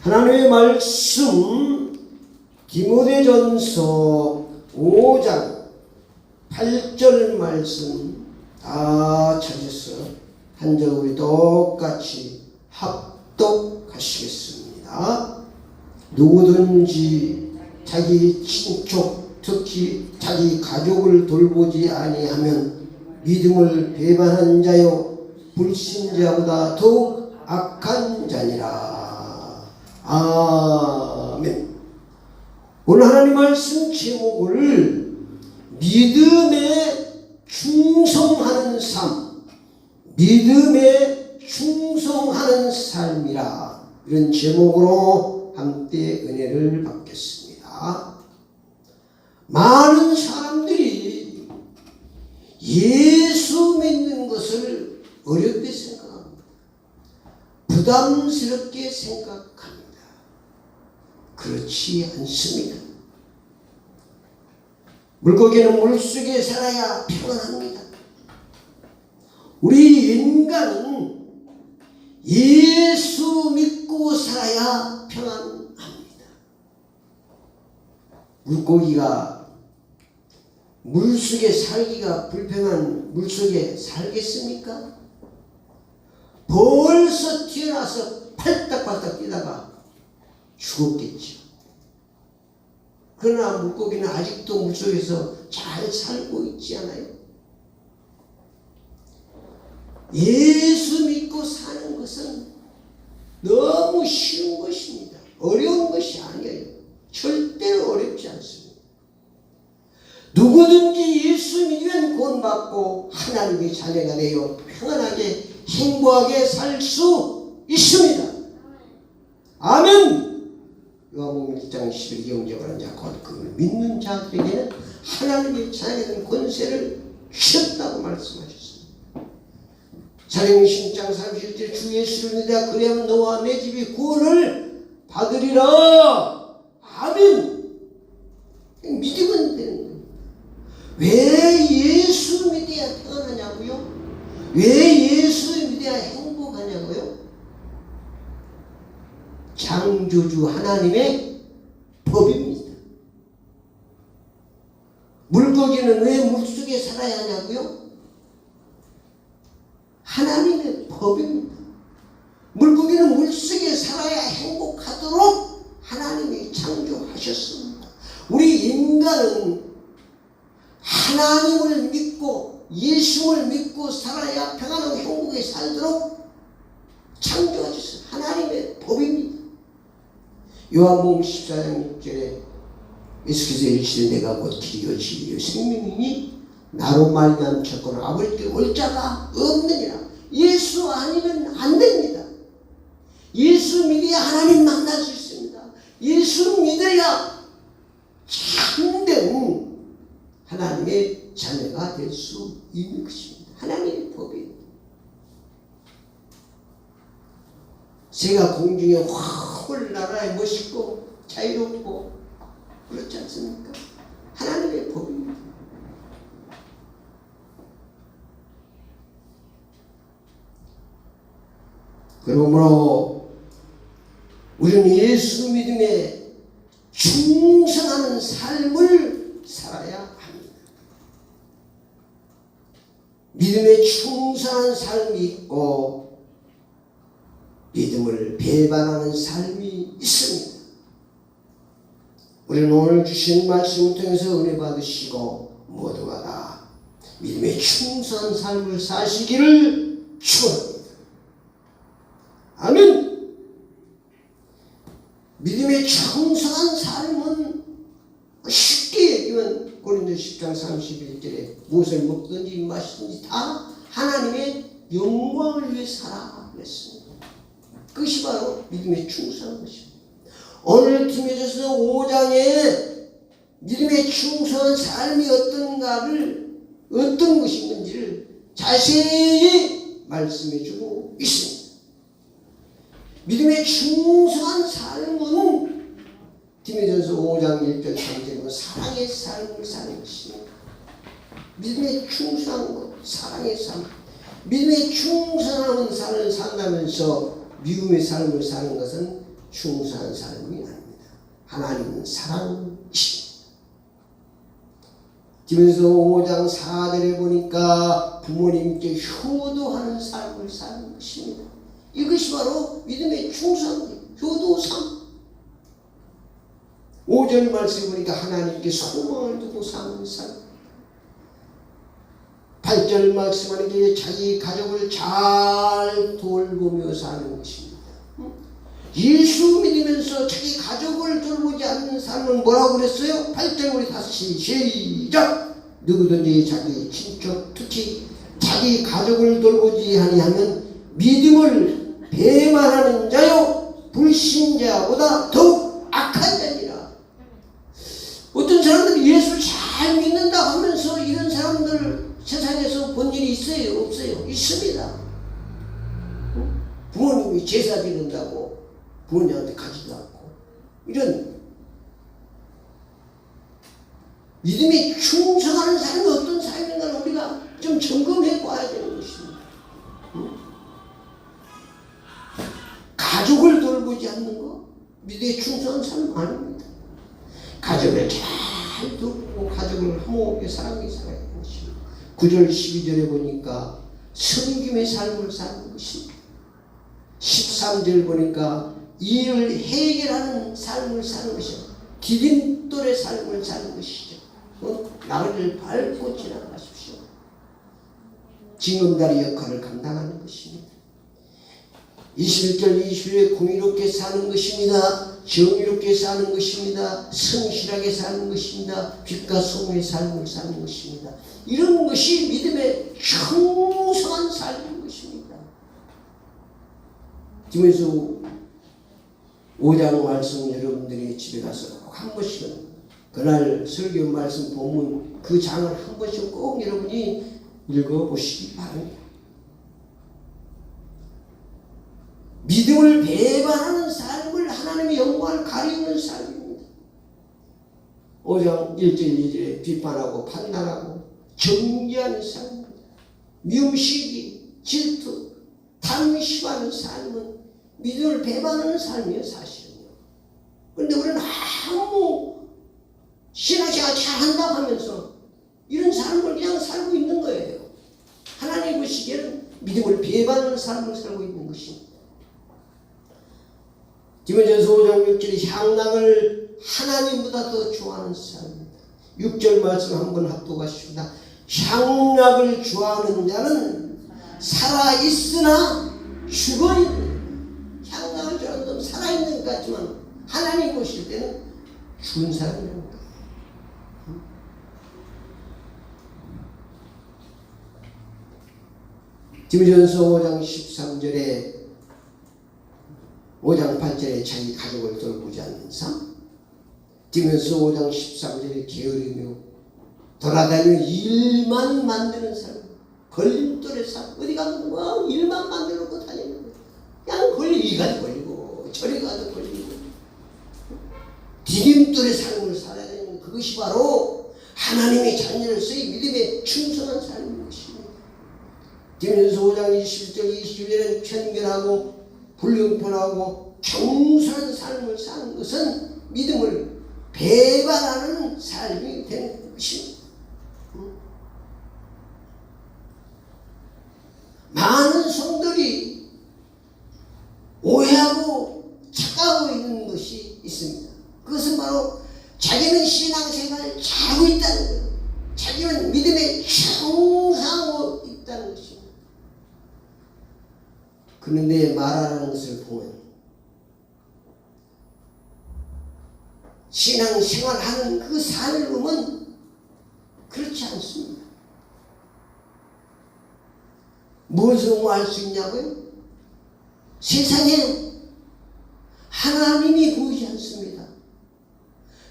하나님의 말씀 디모데전서 5장 8절 말씀 다 찾아서 한 절 우리 똑같이 합독하시겠습니다. 누구든지 자기 친족 특히 자기 가족을 돌보지 아니하면 믿음을 배반한 자요 불신자보다 더욱 악한 자니라. 아멘. 오늘 하나님 말씀 제목을 믿음에 충성하는 삶, 믿음에 충성하는 삶이라, 이런 제목으로 함께 은혜를 받겠습니다. 많은 사람들이 예수 믿는 것을 어렵게 생각합니다. 부담스럽게 생각합니다. 그렇지 않습니다. 물고기는 물속에 살아야 평안합니다. 우리 인간은 예수 믿고 살아야 평안합니다. 물고기가 물속에 살기가 불편한 물속에 살겠습니까? 벌써 튀어나와서 팔딱팔딱 뛰다가 죽었겠죠. 그러나 물고기는 아직도 물속에서 잘 살고 있지 않아요? 예수 믿고 사는 것은 너무 쉬운 것입니다. 어려운 것이 아니에요. 절대로 어렵지 않습니다. 누구든지 예수 믿으면 구원받고 하나님의 자녀가 되어 평안하게 행복하게 살 수 있습니다. 아멘. 요한복음 1장 11경제가 하는 자 곧 그를 믿는 자들에게는 하나님의 자녀가 되는 권세를 주셨다고 말씀하셨습니다. 사도행전 10장 31절 주 예수를 믿으라 그리하면 너와 내 집이 구원을 받으리라. 아멘. 믿으면 되는 거예요. 왜 예수 믿어야 평안하냐고요? 왜 예수 믿어야 행복하냐고요? 창조주 하나님의 법입니다. 물고기는 왜 물속에 살아야 하냐고요? 하나님의 법입니다. 물고기는 물속에 살아야 행복하도록 하나님이 창조하셨습니다. 우리 인간은 하나님을 믿고 예수를 믿고 살아야 평안하고 행복하게 살도록 창조하셨어요. 하나님의 법입니다. 요한복음 14장 6절에 예수께서 이르시되 내가 곧 길이요 진리요 생명이니 나로 말미암아 찾고는 아버지께 올 자가 없느니라. 예수 아니면 안 됩니다. 예수 믿어야 하나님 만날 수 있습니다. 예수 믿어야 참된 하나님의 자녀가 될 수 있는 것입니다. 하나님의 법이에요. 새가 공중에 확 올라라야 멋있고 자유롭고 그렇지 않습니까? 하나님의 법입니다. 그러므로 우리는 예수 믿음에 충성하는 삶을 살아야 합니다. 믿음에 충성한 삶이 있고 믿음을 배반하는 삶이 있습니다. 우리는 오늘 주신 말씀을 통해서 은혜 받으시고 모두가 다 믿음에 충성한 삶을 사시기를 축원합니다. 아멘. 믿음에 충성한 삶은 쉽게 얘기하면 고린도 10장 31절에 무엇을 먹든지 마시든지 다 하나님의 영광을 위해 살아 그랬습니다. 그것이 바로 믿음에 충성한 것입니다. 오늘 디모데전서 5장에 믿음에 충성한 삶이 어떤 것인지를 자세히 말씀해 주고 있습니다. 믿음에 충성한 삶은 디모데전서 5장 1절 3절은 사랑의 삶을 사는 것입니다. 믿음에 충성한 것, 사랑의 삶. 믿음에 충성하는 삶을 산다면서 미움의 삶을 사는 것은 충성한 삶이 아닙니다. 하나님은 사랑이십니다. 디모데서 5장 4절에 보니까 부모님께 효도하는 삶을 사는 것입니다. 이것이 바로 믿음의 충성이에요. 효도삼. 5절 말씀에 보니까 하나님께 소망을 두고 사는 삶. 8절 말씀하는 자기 가족을 잘 돌보며 사는 것입니다. 예수 믿으면서 자기 가족을 돌보지 않는 삶은 뭐라고 그랬어요? 8절 우리 다시 시작! 누구든지 자기 친척 특히 자기 가족을 돌보지 아니하면 믿음을 배반하는 자요 불신자보다 더욱 악한 자니라. 어떤 사람들이 예수 잘 믿는다 하면서 이런 사람들 세상에서 본 일이 있어요? 없어요? 있습니다. 부모님이 제사 지낸다고 부모님한테 가지도 않고 이런 믿음이 충성하는 사람이 어떤 사람인가를 우리가 좀 점검해 봐야 되는 것입니다. 가족을 돌보지 않는 거 믿음에 충성한 사람 아닙니다. 가족을 잘 돌보고 가족을 화목하게 사랑하게 살아야 되는 것입니다. 9절 12절에 보니까 섬김의 삶을 사는 것입니다. 13절 보니까 일을 해결하는 삶을 사는 것이죠. 디딤돌의 삶을 사는 것이죠. 나를 밟고 지나가십시오. 징검다리 역할을 감당하는 것입니다. 21절 20절에 공의롭게 사는 것입니다. 정의롭게 사는 것입니다. 성실하게 사는 것입니다. 빛과 소금의 삶을 사는 것입니다. 이런 것이 믿음의 충성한 삶인 것입니다. 디모데서 5장 말씀 여러분들이 집에 가서 꼭 한 번씩은 그날 설교 말씀 본문 그 장을 한 번씩 꼭 여러분이 읽어보시기 바랍니다. 믿음을 배반하는 삶을 하나님의 영광을 가리우는 삶입니다. 5장 1절 2절에 비판하고 판단하고 정죄하는 삶입니다. 미움시기 질투 탐심하는 삶은 믿음을 배반하는 삶이에요. 사실은요. 그런데 우리는 아무 신앙생활 잘한다고 하면서 이런 삶을 그냥 살고 있는 거예요. 하나님 보시기에는 믿음을 배반하는 삶을 살고 있는 것입니다. 디모데전서 5장 6절에 향락을 하나님보다 더 좋아하는 사람입니다. 6절 말씀 한번 합독하십니다. 향락을 좋아하는 자는 살아있으나 죽어있는, 향락을 좋아하는 자는 살아있는 것 같지만 하나님 보실 때는 죽은 사람입니다. 디모데전서 5장 13절에 5장 8절에 자기 가족을 돌보지 않는 삶, 디모데전서 5장 13절에 게으르며 돌아다니며 일만 만드는 삶, 걸림돌의 삶, 어디 가면 뭐 일만 만들어놓고 다니는 거예요. 그냥 걸리 이가 걸리고 저리 가도 걸리고 디딤돌의 삶을 살아야 되는 그것이 바로 하나님의 자녀로서의 믿음에 충성한 삶인 것입니다. 디모데전서 5장 21절 22절에는 편견하고 불경편하고 겸손한 삶을 사는 것은 믿음을 배반하는 삶이 되는 것입니다. 많은 성도들이 오해하고 착각하고 있는 것이 있습니다. 그것은 바로 자기는 신앙생활을 잘하고 있다는 거예요. 자기는 믿음에 충성하고 있다는 것입니다. 그런데 말하는 것을 보면 신앙생활하는 그 삶을 보면 그렇지 않습니다. 무엇을 옹호할 수 있냐고요? 세상에 하나님이 보이지 않습니다.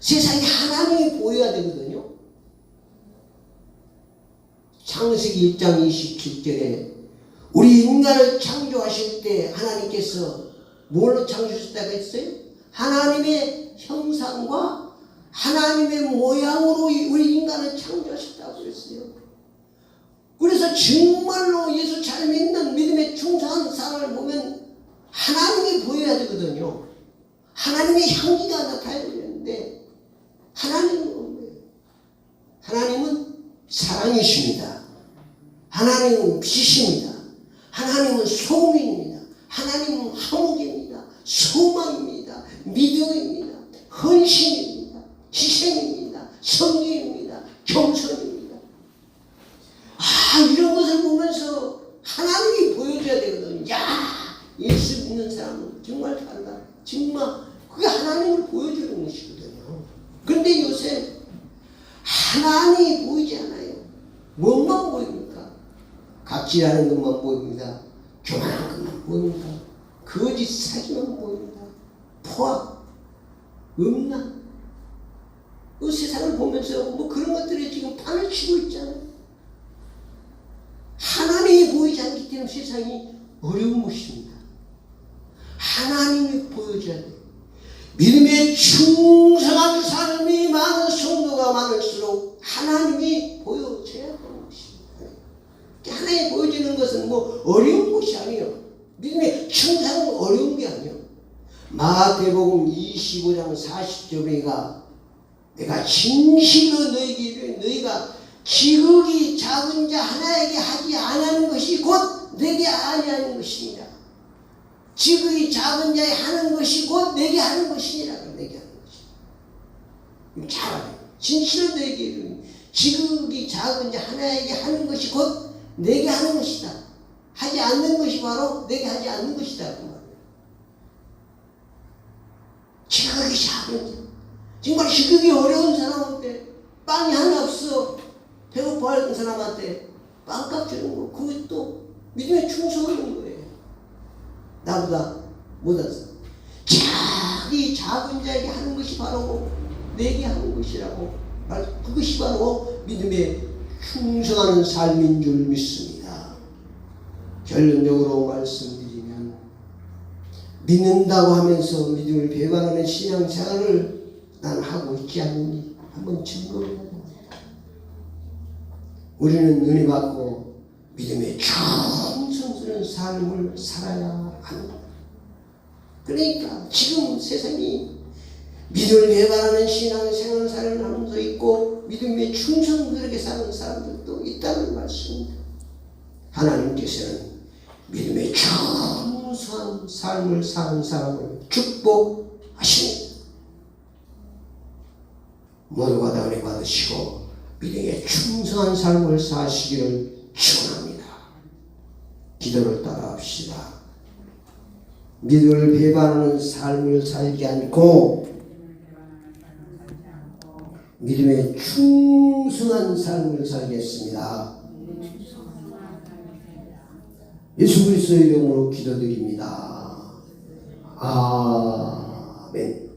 세상에 하나님이 보여야 되거든요. 창세기 1장 27절에 우리 인간을 창조하실 때 하나님께서 뭘로 창조하셨다고 했어요? 하나님의 형상과 하나님의 모양으로 우리 인간을 창조하셨다고 그랬어요. 그래서 정말로 예수 잘 믿는 믿음의 충성한 사람을 보면 하나님이 보여야 되거든요. 하나님의 향기가 나타나야 되는데 하나님은 뭐예요? 하나님은 사랑이십니다. 하나님은 빛이십니다. 하나님은 소금입니다. 하나님은 화목입니다. 소망입니다. 믿음입니다. 헌신입니다. 희생입니다. 성기입니다. 겸손입니다. 이런 것을 보면서 하나님이 보여줘야 되거든요. 예수 믿는 사람은 정말 달라. 정말 그게 하나님을 보여주는 것이거든요. 그런데 요새 하나님이 보이지 않아요. 뭐만 보입니까? 갑질하는 것만 보입니다. 교만한 것만 보입니다. 거짓 사기만 보입니다. 포악, 음란. 그 세상을 보면서 그런 것들이 지금 판을 치고 있잖아요. 하나님이 보이지 않기 때문에 세상이 어려운 것입니다. 하나님이 보여줘야 돼요. 믿음의 충성한 삶이 많은 성도가 많을수록 하나님이 보여줘야 하는 것입니다. 하나님이 보여주는 것은 어려운 것이 아니에요. 믿음의 충성은 어려운 게 아니에요. 마태복음 25장 40절에가 내가 진실로 너희에게 이르노니 너희가 지극히 작은 자 하나에게 하지 아니하는 것이 곧 내게 아니하는 것입니다. 지극히 작은 자에 하는 것이 곧 내게 하는 것이니라. 내게 하는 것이. 잘 알아요. 진실로 너희에게 이르노니 지극히 작은 자 하나에게 하는 것이 곧 내게 하는 것이다. 하지 않는 것이 바로 내게 하지 않는 것이다. 그 말이에요. 지극히 작은 자. 정말 지극히 어려운 사람한테 빵이 하나 없어. 배고파하는 사람한테 빵값 주는 거. 그것도 믿음에 충성하는 거예요. 나보다 못한 사람. 자기 작은 자에게 하는 것이 바로 내게 하는 것이라고. 그것이 바로 믿음에 충성하는 삶인 줄 믿습니다. 결론적으로 말씀드리면 믿는다고 하면서 믿음을 배반하는 신앙생활을 난 하고 있지 않느니 한번 점검해야 됩니다. 우리는 은혜 받고 믿음의 충성스러운 삶을 살아야 합니다. 그러니까 지금 세상이 믿음을 배반하는 신앙생활을 사는 사람도 있고 믿음의 충성스럽게 사는 사람들도 있다는 말씀입니다. 하나님께서는 믿음의 충성한 삶을 사는 사람을 축복하십니다. 모두가 다 은혜 받으시고 믿음에 충성한 삶을 사시기를 축원합니다. 기도를 따라합시다. 믿음을 배반하는 삶을 살지 않고 믿음에 충성한 삶을 살겠습니다. 예수 그리스도의 이름으로 기도드립니다. 아멘.